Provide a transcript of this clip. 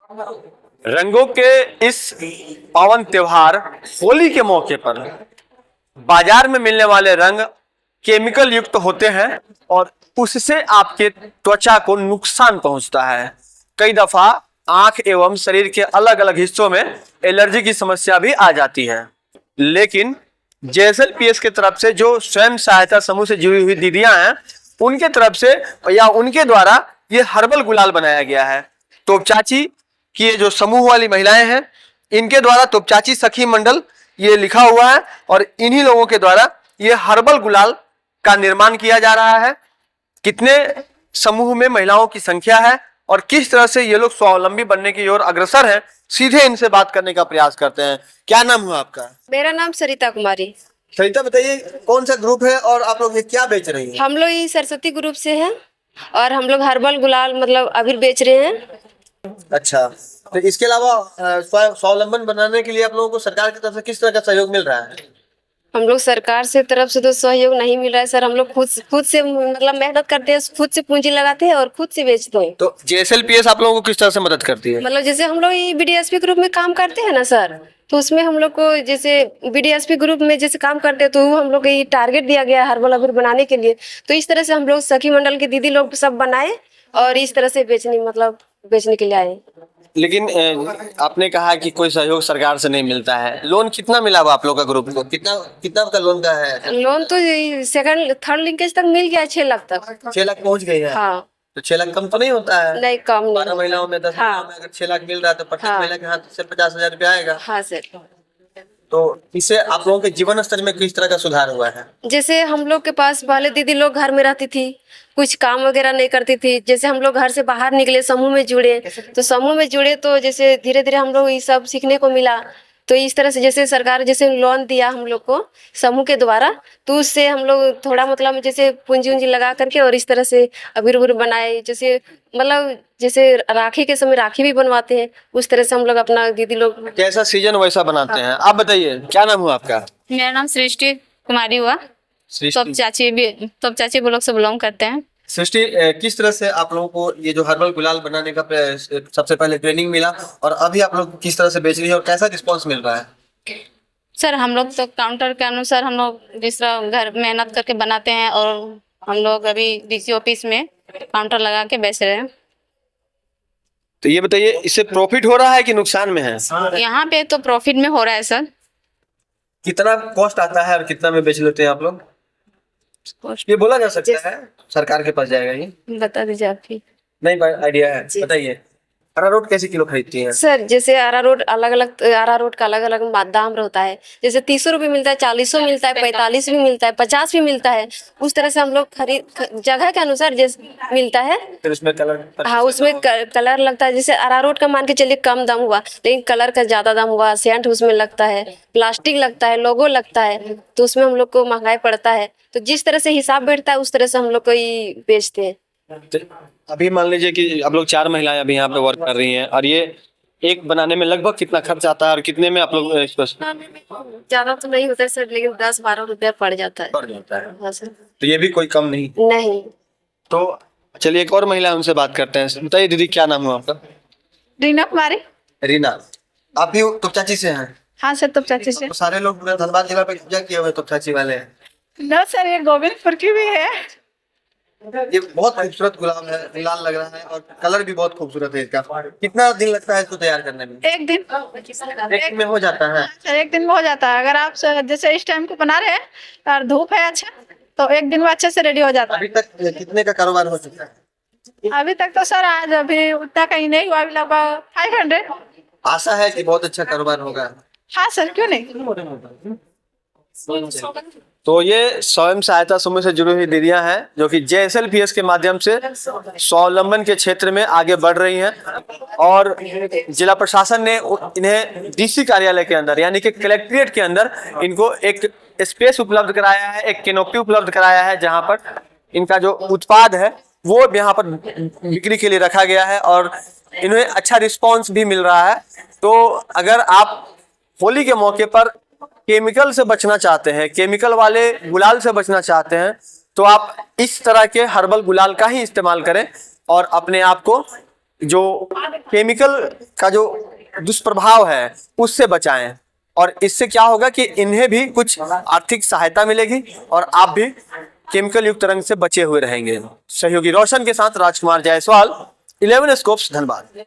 रंगों के इस पावन त्योहार होली के मौके पर बाजार में मिलने वाले रंग केमिकल युक्त होते हैं और उससे आपके त्वचा को नुकसान पहुंचता है। कई दफा आंख एवं शरीर के अलग अलग हिस्सों में एलर्जी की समस्या भी आ जाती है। लेकिन जेएसएलपीएस की तरफ से जो स्वयं सहायता समूह से जुड़ी हुई दीदियां हैं, उनके तरफ से या उनके द्वारा ये हर्बल गुलाल बनाया गया है। तोपचाची की ये जो समूह वाली महिलाएं हैं, इनके द्वारा तोपचाची सखी मंडल ये लिखा हुआ है और इन्हीं लोगों के द्वारा ये हर्बल गुलाल का निर्माण किया जा रहा है। कितने समूह में महिलाओं की संख्या है और किस तरह से ये लोग स्वावलंबी बनने की ओर अग्रसर हैं, सीधे इनसे बात करने का प्रयास करते हैं। क्या नाम हुआ आपका? मेरा नाम सरिता कुमारी। सरिता, बताइए कौन सा ग्रुप है और आप लोग ये क्या बेच रही हैं? हम लोग ये सरस्वती ग्रुप से हैं और हम लोग हर्बल गुलाल मतलब अबीर बेच रहे हैं। अच्छा, तो इसके अलावा स्वावलंबन बनाने के लिए आप लोगों को सरकार की तरफ से किस तरह का सहयोग मिल रहा है? हम लोग सरकार से तरफ से तो सहयोग नहीं मिल रहा है सर। हम लोग खुद से मतलब मेहनत करते हैं, खुद से पूंजी लगाते हैं और खुद से बेचते हैं। तो जेएसएलपीएस आप लोगों को किस तरह से मदद करती है? मतलब जैसे हम लोग ये बीडीएसपी ग्रुप में काम करते हैं ना सर, तो उसमें हम लोग को जैसे बीडीएसपी ग्रुप में जैसे काम करते हैं तो हम लोग को ये टारगेट दिया गया है हर्बल अबीर बनाने के लिए। तो इस तरह से हम लोग सखी मंडल के दीदी लोग सब बनाए और इस तरह से बेचने के लिए आए। लेकिन आपने कहा कि कोई सहयोग सरकार से नहीं मिलता है। लोन कितना मिला हुआ आप लोग का ग्रुप को? कितना का लोन का है? लोन तो सेकंड थर्ड लिंकेज तक मिल गया, 6 लाख तक। 6 लाख पहुंच गई है? हाँ। तो 6 लाख कम तो नहीं होता है? नहीं, कम नहीं। 12 महिलाओं में 10 महिलाओं में अगर 6 लाख मिल रहा है तो प्रत्येक महिला के हाथ से 50,000 रुपया आएगा। हाँ सर। तो इससे आप लोगों के जीवन स्तर में किस तरह का सुधार हुआ है? जैसे हम लोग के पास पहले दीदी लोग घर में रहती थी, कुछ काम वगैरह नहीं करती थी। जैसे हम लोग घर से बाहर निकले, समूह में जुड़े, तो समूह में जुड़े तो जैसे धीरे धीरे हम लोग ये सब सीखने को मिला। तो इस तरह से जैसे सरकार जैसे लोन दिया हम लोग को समूह के द्वारा, तो उससे हम लोग थोड़ा मतलब जैसे पूंजी उंजी लगा करके और इस तरह से अबीर उबीर बनाए। जैसे मतलब जैसे राखी के समय राखी भी बनवाते हैं, उस तरह से हम लोग अपना दीदी लोग जैसा सीजन वैसा बनाते हैं। आप बताइए क्या नाम हुआ आपका? मेरा नाम सृष्टि कुमारी हुआ। तोपचाची ब्लॉक से बिलोंग करते हैं। सृष्टि, किस तरह से आप लोगों को ये जो हर्बल गुलाल बनाने का सबसे पहले ट्रेनिंग मिला और अभी आप लोग किस तरह से बेच रही है और कैसा रिस्पांस मिल रहा है? सर हम लोग तो काउंटर के अनुसार हम लोग जिस तरह घर मेहनत करके बनाते हैं और हम लोग अभी डीसी ऑफिस में काउंटर लगा के बेच रहे हैं। तो ये बताइए, इससे प्रॉफिट हो रहा है कि नुकसान में है? यहाँ पे तो प्रॉफिट में हो रहा है सर। कितना कॉस्ट आता है और कितना में बेच लेते हैं आप लोग? ये बोला जा सकता है, सरकार के पास जाएगा ये? बता दीजिए आप भी। नहीं आइडिया है, बताइए। अरारोट कैसे किलो खरीदती हैं? सर जैसे अरारोट अरारोट का अलग अलग दाम रहता है। जैसे 30 रुपये मिलता है, 40 मिलता है, 45 भी मिलता है, 50 भी मिलता है। उस तरह से हम लोग खरीद जगह के अनुसार जैसे मिलता है। फिर उसमें कलर? हाँ, उसमें कलर लगता है। जैसे अरारोट का मान के चलिए कम दाम हुआ, लेकिन कलर का ज्यादा दाम हुआ। सेंट उसमें लगता है, प्लास्टिक लगता है, लोगो लगता है, तो उसमें हम लोग को महंगाई पड़ता है। तो जिस तरह से हिसाब बैठता है उस तरह से हम लोग को ये बेचते हैं। अभी मान लीजिए कि आप लोग 4 महिलाएं अभी यहाँ पे वर्क कर रही हैं और ये एक बनाने में लगभग कितना खर्च आता है और कितने में आप लोग ज्यादा तो नहीं होता है सर, लेकिन 10-12 रुपया पड़ जाता है। हाँ सर। तो ये भी कोई कम नहीं? नहीं। तो चलिए एक और महिला उनसे बात करते हैं। बताइए दीदी, क्या नाम हुआ आपका? रीना कुमारी। रीना, आप भी तोपचाची से हैं? हाँ सर, तोपचाची से। तो सारे लोग पूरे धनबाद जिला पे कब्जा किए हुए तोपचाची वाले हैं? न सर, ये गोविंदपुर की भी है। ये बहुत खूबसूरत गुलाब है, लाल लग रहा है और कलर भी बहुत खूबसूरत है इसका। कितना दिन लगता है इसको तैयार करने में? एक दिन में हो जाता है? सर, एक दिन में हो जाता है। अगर आप जैसे इस टाइम को बना रहे हैं और धूप है अच्छा, तो एक दिन में अच्छे से रेडी हो जाता है। अभी तक कितने का कारोबार हो चुका है? अभी तक तो सर आज अभी उतना कहीं नहीं हुआ, अभी लगभग 500। आशा है कि बहुत अच्छा कारोबार होगा। हाँ सर, क्यों नहीं। तो ये स्वयं सहायता समूह से जुड़ी हुई दीदियां हैं जो कि जेएसएलपीएस के माध्यम से स्वावलंबन के क्षेत्र में आगे बढ़ रही हैं और जिला प्रशासन ने इन्हें डीसी कार्यालय के अंदर यानी कि कलेक्ट्रेट के अंदर इनको एक स्पेस उपलब्ध कराया है, एक कैनोपी उपलब्ध कराया है जहां पर इनका जो उत्पाद है वो यहाँ पर बिक्री के लिए रखा गया है और इन्हें अच्छा रिस्पॉन्स भी मिल रहा है। तो अगर आप होली के मौके पर केमिकल से बचना चाहते हैं, केमिकल वाले गुलाल से बचना चाहते हैं, तो आप इस तरह के हर्बल गुलाल का ही इस्तेमाल करें और अपने आप को जो केमिकल का जो दुष्प्रभाव है उससे बचाएं, और इससे क्या होगा कि इन्हें भी कुछ आर्थिक सहायता मिलेगी और आप भी केमिकल युक्त रंग से बचे हुए रहेंगे। सहयोगी रोशन के साथ राजकुमार जायसवाल, 11 स्कोप्स, धनबाद।